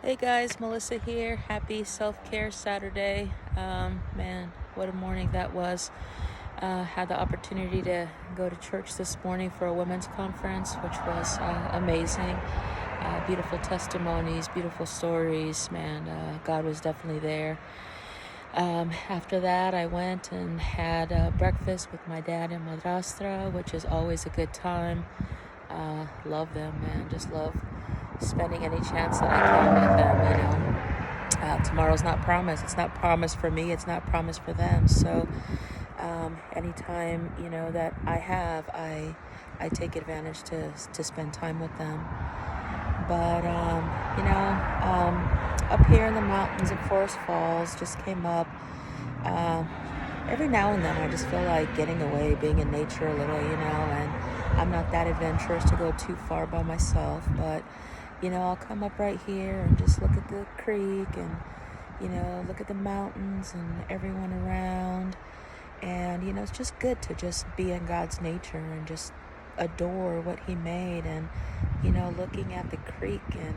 Hey guys, Melissa here. Happy self-care Saturday. Man, what a morning that was. Had the opportunity to go to church this morning for a women's conference, which was amazing. Beautiful testimonies, beautiful stories. Man, God was definitely there. After that, I went and had breakfast with my dad and madrastra, which is always a good time. Love them, man. Just love spending any chance that I can with them. Tomorrow's not promised. It's not promised for me. It's not promised for them. So anytime that I have, I take advantage to spend time with them. But up here in the mountains in Forest Falls, just came up. Every now and then, I just feel like getting away, being in nature a little, and I'm not that adventurous to go too far by myself, but I'll come up right here and just look at the creek and, look at the mountains and everyone around. And, it's just good to just be in God's nature and just adore what He made. And, looking at the creek and,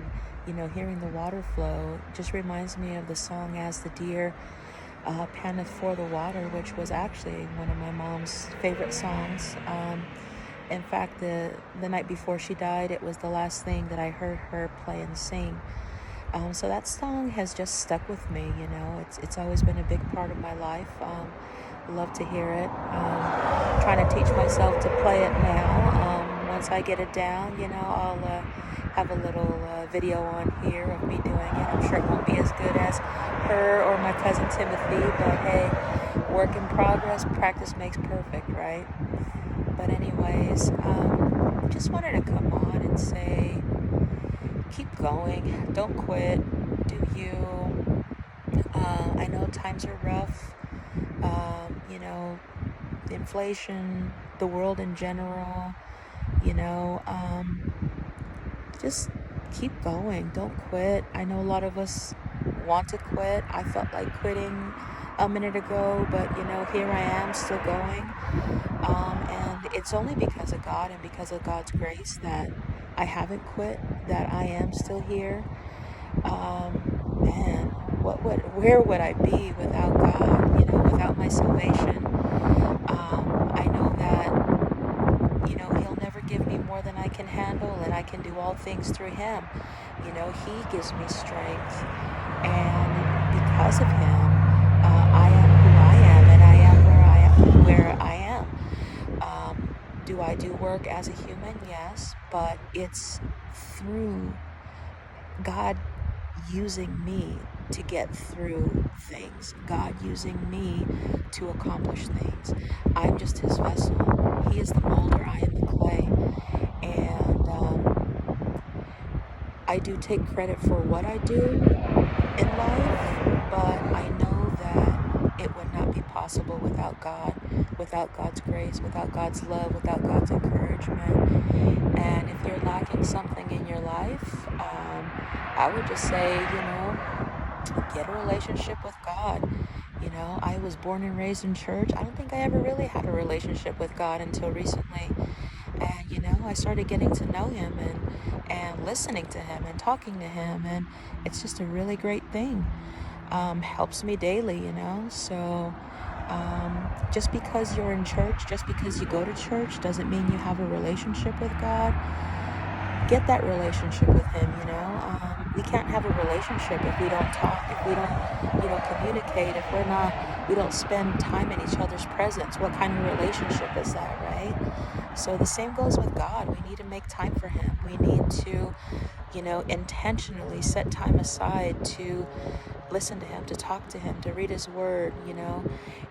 hearing the water flow just reminds me of the song As the Deer Panteth for the Water, which was actually one of my mom's favorite songs. In fact, the night before she died, it was the last thing that I heard her play and sing. So that song has just stuck with me. It's always been a big part of my life. Love to hear it. Trying to teach myself to play it now. Once I get it down, I'll have a little video on here of me doing it. I'm sure it won't be as good as her or my cousin Timothy, but hey, work in progress. Practice makes perfect, right? But anyways, just wanted to come on and say, keep going, don't quit, do you. I know times are rough, inflation, the world in general, just keep going, don't quit. I know a lot of us want to quit. I felt like quitting a minute ago, but here I am still going. And it's only because of God and because of God's grace that I haven't quit, that I am still here. Man, where would I be without God, without my salvation? I know that, He'll never give me more than I can handle, and I can do all things through Him. He gives me strength, and because of Him, I am who I am, and I am where I am. Do I do work as a human? Yes, but it's through God using me to get through things, God using me to accomplish things. I'm just His vessel. He is the molder, I am the clay. And I do take credit for what I do in life, but I know that it would not be possible without God, without God's grace, without God's love, without God's encouragement. And if you're lacking something in your life, I would just say, get a relationship with God. I was born and raised in church. I don't think I ever really had a relationship with God until recently. And, I started getting to know Him and listening to Him and talking to Him. And it's just a really great thing. Helps me daily, So just because you're in church, just because you go to church, doesn't mean you have a relationship with God. Get that relationship with Him, We can't have a relationship if we don't talk, if we don't, communicate, if we don't spend time in each other's presence. What kind of relationship is that, right? So the same goes with God. We need to make time for Him. We need to, intentionally set time aside to listen to Him, to talk to Him, to read His Word,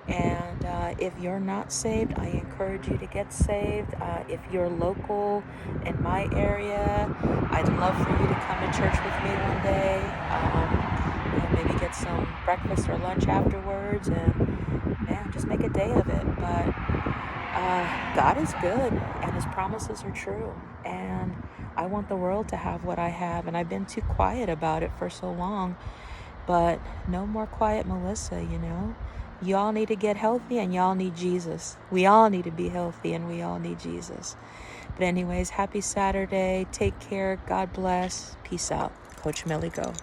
And if you're not saved, I encourage you to get saved. If you're local in my area, I'd love for you to come to church with me one day. Maybe get some breakfast or lunch afterwards, and man, just make a day of it. But God is good, and His promises are true. And I want the world to have what I have, and I've been too quiet about it for so long. But no more quiet Melissa, Y'all need to get healthy, and y'all need Jesus. We all need to be healthy, and we all need Jesus. But anyways, happy Saturday. Take care. God bless. Peace out. Coach Melly, go.